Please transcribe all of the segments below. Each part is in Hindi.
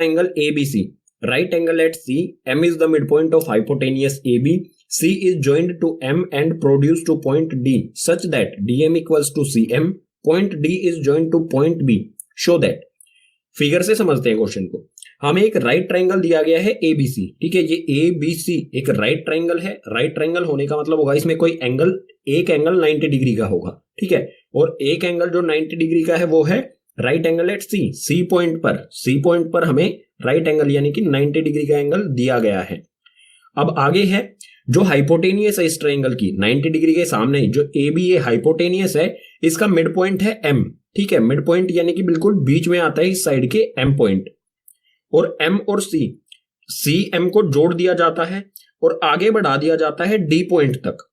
angle ABC, right angle at C, M is the midpoint of hypotenuse AB, C is joined to M and produce to point D such that DM equals to CM, point D is joined to point B, show that। Figure से समझते हैं क्वेश्चन को। हमें एक राइट ट्रायंगल दिया गया है ABC, ठीक है, ये ABC एक राइट ट्रायंगल है। राइट ट्रायंगल होने का मतलब होगा इसमें कोई एंगल, एक एंगल 90 डिग्री का होगा, ठीक है, और एक एंगल जो 90 डिग्री का है वो है right angle at C point पर हमें राइट एंगल यानी कि 90 डिग्री का एंगल दिया गया है। अब आगे है जो हाइपोटेनियस है इस ट्रायंगल की 90 डिग्री के सामने जो AB ये हाइपोटेनियस है, इसका मिड पॉइंट है M, ठीक है, मिड पॉइंट यानी कि बिल्कुल बीच में आता है इस साइड के M पॉइंट, और M और C M को जोड़ दिया जाता है और आगे बढ़ा दिया जाता है D पॉइंट तक,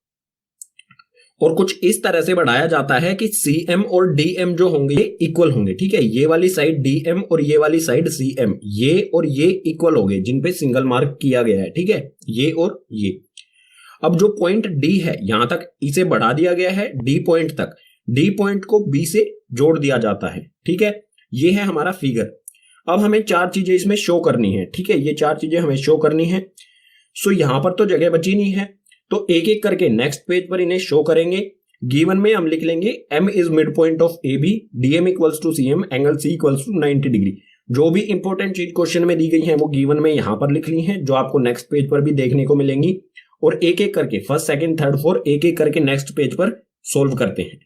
और कुछ इस तरह से बढ़ाया जाता है कि CM और DM जो होंगे ये इक्वल होंगे, ठीक है, ये वाली साइड DM और ये वाली साइड CM, ये और ये इक्वल होंगे जिन पे सिंगल मार्क किया गया है, ठीक है, ये और ये। अब जो पॉइंट D है यहां तक इसे बढ़ा दिया गया है D पॉइंट तक, D पॉइंट को B से जोड़ दिया जाता है, ठीक है, ये है हमारा फिगर। अब हमें चार चीजें इसमें शो करनी है, ठीक है, ये चार चीजें हमें शो करनी है। सो यहां पर तो जगह बची नहीं है, तो एक एक करके नेक्स्ट पेज पर इन्हें शो करेंगे। गिवन में हम लिख लेंगे M is mid point of AB, DM equals to CM, angle C equals to 90 degree. जो भी इंपॉर्टेंट चीज क्वेश्चन में दी गई है वो गिवन में यहां पर लिख ली है, जो आपको नेक्स्ट पेज पर भी देखने को मिलेंगी, और एक एक करके फर्स्ट सेकंड थर्ड फोर्थ एक एक करके नेक्स्ट पेज पर सोल्व करते हैं।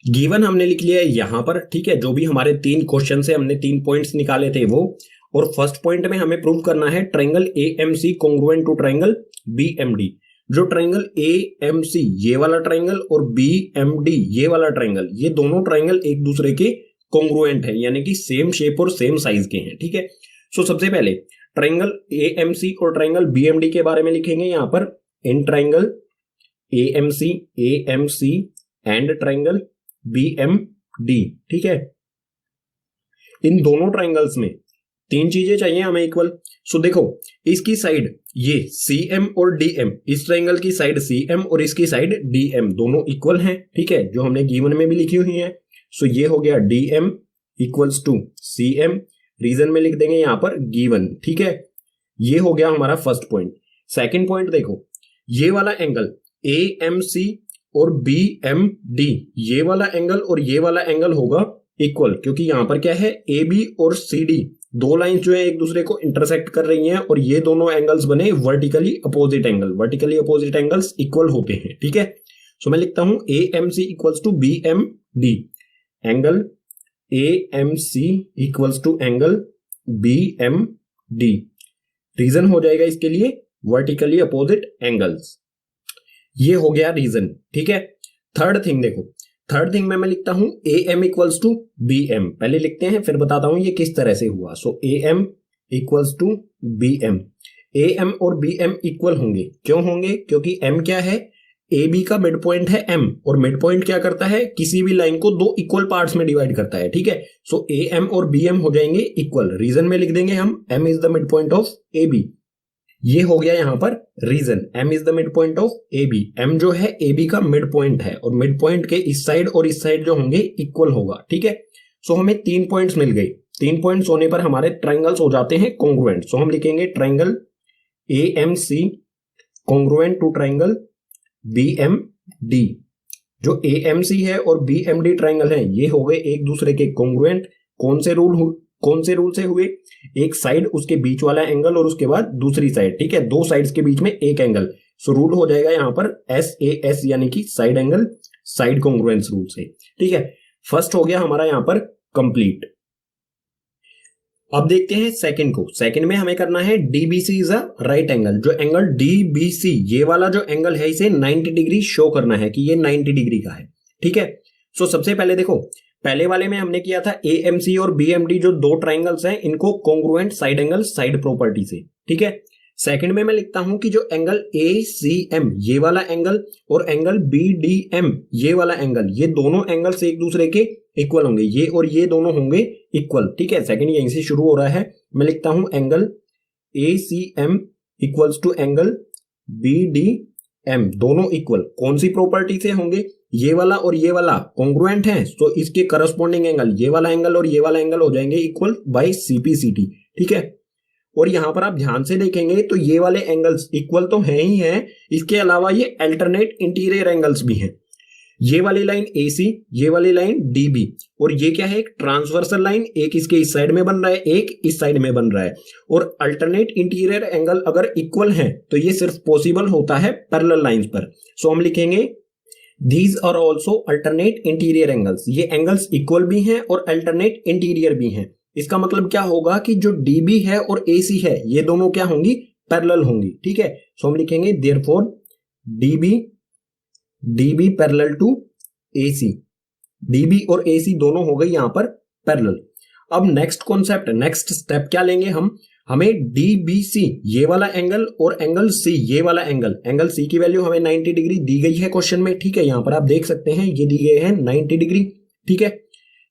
गिवन हमने लिख लिया है यहां पर, ठीक है, जो भी हमारे 3 क्वेश्चन से हमने 3 पॉइंट्स निकाले थे वो, और फर्स्ट पॉइंट में हमें प्रूव करना है triangle AMC congruent to triangle BMD। जो ट्रायंगल AMC ये वाला ट्रायंगल और BMD ये वाला ट्रायंगल, ये दोनों ट्रायंगल एक दूसरे के कॉन्ग्रुएंट है, यानी कि सेम शेप और सेम साइज के हैं, ठीक है। सो सबसे पहले ट्रायंगल AMC और ट्रायंगल BMD के बारे में लिखेंगे यहां पर, in triangle AMC and triangle BMD, ठीक है, इन दोनों ट्रायंगल्स में 3 चीजें चाहिए हमें इक्वल। सो देखो इसकी साइड ये CM और DM, इस ट्रायंगल की साइड CM और इसकी साइड DM दोनों इक्वल हैं, ठीक है, जो हमने गिवन में भी लिखी हुई है। सो ये हो गया DM equals to CM, reason में लिख देंगे यहां पर गिवन, ठीक है, ये हो गया हमारा फर्स्ट पॉइंट। सेकंड पॉइंट देखो, ये वाला एंगल AMC और BMD, ये वाला एंगल और ये वाला एंगल होगा इक्वल, क्योंकि यहां पर क्या है AB और CD दो लाइंस जो है एक दूसरे को इंटरसेक्ट कर रही हैं, और ये दोनों एंगल्स बने vertically opposite angle, vertically opposite angles equal होते हैं, ठीक है। सो मैं लिखता हूं AMC equals to BMD, angle AMC equals to angle BMD, reason हो जाएगा इसके लिए वर्टिकली अपोजिट एंगल्स, ये हो गया रीजन, ठीक है। थर्ड थिंग देखो, थर्ड थिंग में मैं लिखता हूं AM इक्वल्स टू BM, पहले लिखते हैं फिर बताता हूं ये किस तरह से हुआ। So AM equals to BM, AM और BM इक्वल होंगे, क्यों होंगे, क्योंकि M क्या है, AB का मिड पॉइंट है M, और मिड पॉइंट क्या करता है, किसी भी लाइन को 2 इक्वल पार्ट्स में डिवाइड करता है, ठीक है। सो AM और BM हो जाएंगे इक्वल, रीजन में लिख देंगे हम M is the mid point of AB, ये हो गया यहां पर reason, M is the mid point of AB, M जो है AB का मिड पॉइंट है, और मिड पॉइंट के इस साइड और इस साइड जो होंगे इक्वल होगा, ठीक है। सो हमें 3 पॉइंट्स मिल गए, 3 पॉइंट्स होने पर हमारे ट्रायंगल्स हो जाते हैं कॉन्ग्रुएंट। सो हम लिखेंगे triangle AMC congruent to triangle BMD। जो AMC है और BMD ट्रायंगल है ये हो गए एक दूसरे के कॉन्ग्रुएंट, कौन से रूल से हुए, एक साइड उसके बीच वाला एंगल और उसके बाद दूसरी साइड, ठीक है, 2 साइड्स के बीच में एक एंगल। सो रूल हो जाएगा यहां पर SAS यानी कि side angle side congruence rule से, ठीक है। फर्स्ट हो गया हमारा यहां पर कंप्लीट। अब देखते हैं सेकंड को। सेकंड में हमें करना है DBC is a right angle. जो एंगल DBC ये वाला जो एंगल है इसे 90 डिग्री शो करना है कि ये 90 डिग्री का है, ठीक है। सो सबसे पहले देखो, पहले वाले में हमने किया था AMC और BMD जो 2 ट्रायंगल्स हैं इनको congruent side angle side property से, ठीक है। सेकंड में मैं लिखता हूं कि जो एंगल ACM ये वाला एंगल और एंगल BDM ये वाला एंगल, ये दोनों एंगल्स एक दूसरे के इक्वल होंगे, ये और ये दोनों होंगे इक्वल, ठीक है। सेकंड यहीं से शुरू हो रहा है, मैं लिखता हूं angle ACM equals to angle BDM, दोनों इक्वल, कौन सी प्रॉपर्टी से होंगे, ये वाला और ये वाला कॉन्ग्रुएंट है, तो इसके करस्पॉन्डिंग एंगल ये वाला एंगल और ये वाला एंगल हो जाएंगे इक्वल बाय CPCT, ठीक है। और यहां पर आप ध्यान से देखेंगे तो ये वाले एंगल्स इक्वल तो है ही हैं, इसके अलावा ये अल्टरनेट इंटीरियर एंगल्स भी हैं। ये वाली लाइन AC, ये वाली लाइन DB, और ये क्या है, एक ट्रांसवर्सल लाइन, एक इसके इस साइड में बन रहा है, एक इस साइड में बन रहा है। और अल्टरनेट इंटीरियर एंगल अगर इक्वल है तो ये सिर्फ पॉसिबल होता है पैरेलल लाइंस पर। सो हम लिखेंगे these are also alternate interior angles. ये एंगल्स इक्वल भी हैं और अल्टरनेट इंटीरियर भी हैं। इसका मतलब क्या होगा कि जो DB है और AC है ये दोनों क्या होंगी, पैरेलल होंगी। ठीक है। सो हम लिखेंगे therefore DB parallel to AC। DB और AC दोनों हो गई यहां पर पैरेलल। अब नेक्स्ट कॉन्सेप्ट, नेक्स्ट स्टेप क्या लेंगे हम, हमें DBC ये वाला एंगल और एंगल C ये वाला एंगल C की वैल्यू हमें 90 डिग्री दी गई है क्वेश्चन में। ठीक है, यहां पर आप देख सकते हैं ये दी गए हैं 90 डिग्री। ठीक है।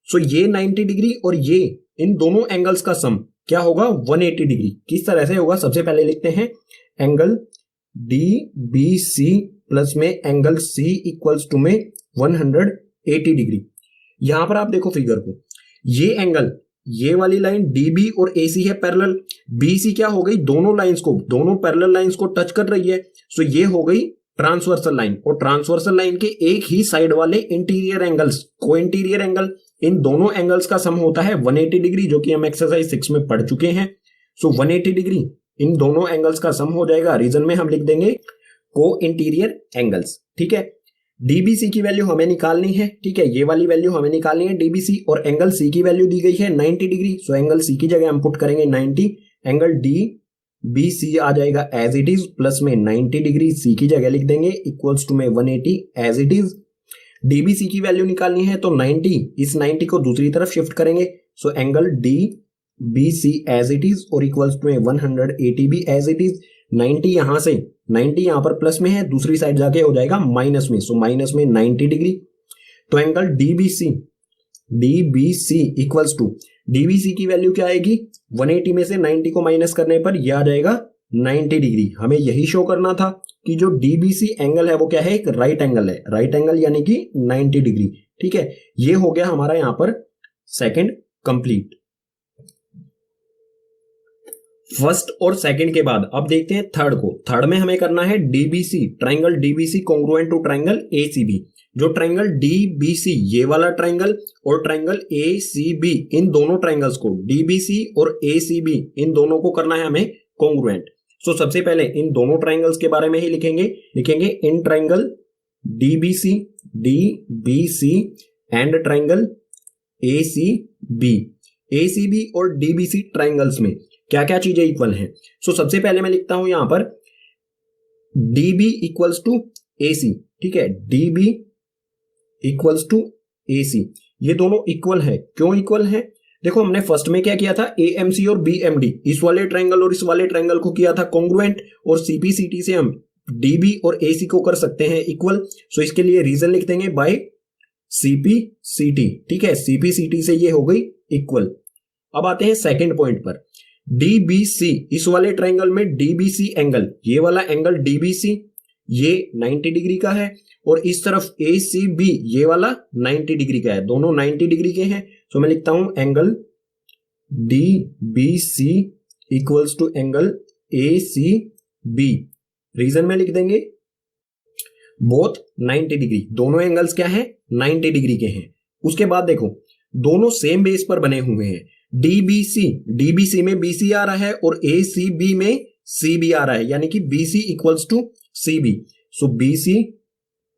सो ये 90 डिग्री और ये इन दोनों एंगल्स का सम क्या होगा, 180 डिग्री। किस तरह से होगा, सबसे पहले लिखते हैं एंगल DBC प्लस में एंगल C इक्वल्स टू में 180 डिग्री। यहां पर आप देखो फिगर को, ये एंगल, ये वाली लाइन DB और AC है पैरेलल, BC क्या हो गई, दोनों लाइंस को, दोनों पैरेलल लाइंस को टच कर रही है। सो ये हो गई ट्रांसवर्सल लाइन, और ट्रांसवर्सल लाइन के एक ही साइड वाले इंटीरियर एंगल्स, को इंटीरियर एंगल, इन दोनों एंगल्स का सम होता है 180 डिग्री, जो कि हम एक्सरसाइज 6 में पढ़ चुके हैं। सो 180 डिग्री इन दोनों एंगल्स का सम हो जाएगा। रीजन में हम लिख देंगे को इंटीरियर एंगल्स। ठीक है। DBC की वैल्यू हमें निकालनी है। ठीक है, ये वाली वैल्यू हमें निकालनी है DBC, और एंगल C की वैल्यू दी गई है 90 डिग्री। सो एंगल C की जगह हम पुट करेंगे 90, एंगल DBC आ जाएगा एज इट इज, प्लस में 90 डिग्री C की जगह लिख देंगे इक्वल्स टू में 180 एज इट इज। DBC की वैल्यू निकालनी है तो 90, इस 90 को दूसरी तरफ शिफ्ट करेंगे। So angle DBC as it is और इक्वल्स टू में 180 भी एज इट इज। 90 यहां से, 90 यहां पर प्लस में है, दूसरी साइड जाके हो जाएगा माइनस में। सो माइनस में 90 डिग्री। तो angle DBC equals to, DBC की वैल्यू क्या आएगी, 180 में से 90 को माइनस करने पर यह आ जाएगा 90 डिग्री। हमें यही शो करना था कि जो DBC एंगल है वो क्या है, एक राइट एंगल है, राइट एंगल यानी कि 90 डिग्री। ठीक है, ये हो गया हमारा यहां पर सेकंड कंप्लीट। फर्स्ट और सेकंड के बाद अब देखते हैं थर्ड को। थर्ड में हमें करना है DBC, triangle DBC congruent to triangle ACB। जो ट्राइंगल DBC ये वाला ट्राइंगल और ट्राइंगल ACB, इन दोनों ट्राइंगल्स को, DBC और ACB, इन दोनों को करना है हमें कॉन्ग्रुएंट। सो सबसे पहले इन दोनों ट्राइंगल्स के बारे में ही लिखेंगे in triangle DBC and triangle ACB और DBC ट्राइंगल्स में क्या क्या चीजें इक्वल हैं। सो सबसे पहले मैं लिखता हूं यहां पर DB इक्वल्स टू AC। ठीक है, DB इक्वल्स टू AC, ये दोनों इक्वल है। क्यों इक्वल है, देखो हमने फर्स्ट में क्या किया था, AMC और BMD, इस वाले ट्राइंगल और इस वाले ट्राइंगल को किया था कॉन्ग्रुएंट, और CPCT से हम DB और AC को कर सकते हैं इक्वल। सो इसके लिए रीजन लिख देंगे बाय CPCT। ठीक है, CPCT से ये हो गई इक्वल। अब आते हैं सेकंड पॉइंट पर, DBC, इस वाले ट्राइंगल में DBC एंगल, ये वाला एंगल DBC ये 90 डिग्री का है, और इस तरफ ACB ये वाला 90 डिग्री का है, दोनों 90 डिग्री के हैं। सो मैं लिखता हूं angle DBC equals to angle ACB। Reason में लिख देंगे बोथ 90 डिग्री, दोनों एंगल्स क्या है, 90 डिग्री के हैं। उसके बाद देखो दोनों सेम बेस पर बने हुए हैं। DBC में BC आ रहा है और ACB में CB आ रहा है, यानी कि BC equals to CB। So BC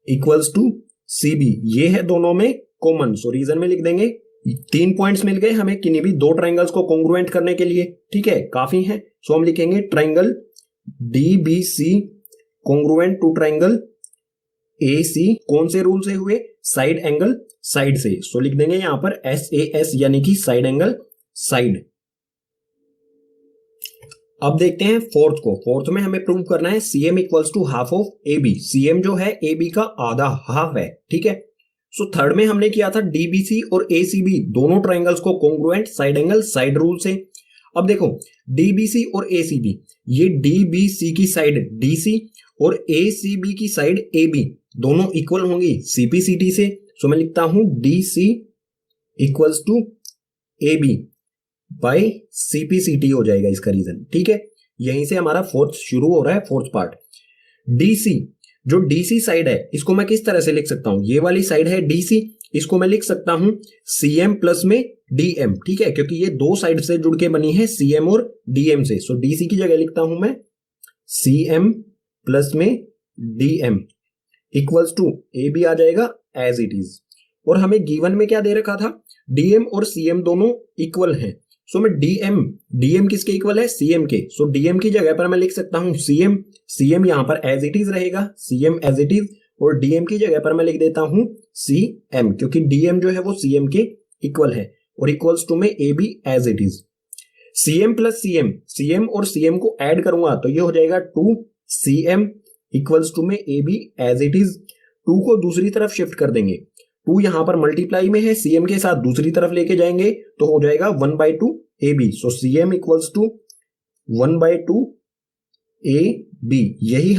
equals to CB, ये है दोनों में कॉमन। सो रीजन में लिख देंगे 3 पॉइंट्स मिल गए हमें किन्हीं भी दो ट्राइंगल्स को कॉन्ग्रुएंट करने के लिए। ठीक है, काफी है। सो हम लिखेंगे triangle DBC congruent to triangle AC, कौन से रूल से हुए, साइड एंगल साइड से। सो लिख देंगे यहां पर SAS यानी कि साइड एंगल साइड। अब देखते हैं फोर्थ को। फोर्थ में हमें प्रूव करना है CM equals to half of AB। CM जो है AB का आधा, हाफ है। ठीक है। सो थर्ड में हमने किया था DBC और ACB दोनों ट्राइंगल्स को congruent side angle side rule से। अब देखो DBC और ACB, ये DBC की साइड DC और ACB की साइड AB दोनों इक्वल होंगी CPCT से। सो मैं लिखता हूं DC equals to AB। By CPCT हो जाएगा इसका रीजन, ठीक है। यहीं से हमारा फोर्थ शुरू हो रहा है, फोर्थ पार्ट। DC, जो DC साइड है इसको मैं किस तरह से लिख सकता हूं, ये वाली साइड है DC, इसको मैं लिख सकता हूं CM प्लस में DM, ठीक है, क्योंकि ये दो साइड से जुड़ के बनी है CM और DM से। सो DC की जगह लिखता हूं मैं CM प्लस में DM इक्वल्स टू AB आ जाएगा एज इट इज। और हमें गिवन में क्या दे रखा था, DM और CM दोनों इक्वल हैं। सो मैं DM किसके इक्वल है, CM के। सो DM की जगह पर मैं लिख सकता हूं CM यहां पर एज इट इज रहेगा, CM एज इट इज, और DM की जगह पर मैं लिख देता हूं CM, क्योंकि DM जो है वो CM के इक्वल है, और इक्वल्स टू में AB as it is. CM plus CM और CM को ऐड करूंगा तो ये हो जाएगा 2CM इक्वल्स टू में AB एज इट इज। 2 को दूसरी तरफ शिफ्ट कर देंगे, 2 यहां पर मल्टीप्लाई में है, CM के साथ दूसरी तरफ लेके जाएंगे तो हो जाएगा 1/2 AB। So CM equals to 1/2 AB, यही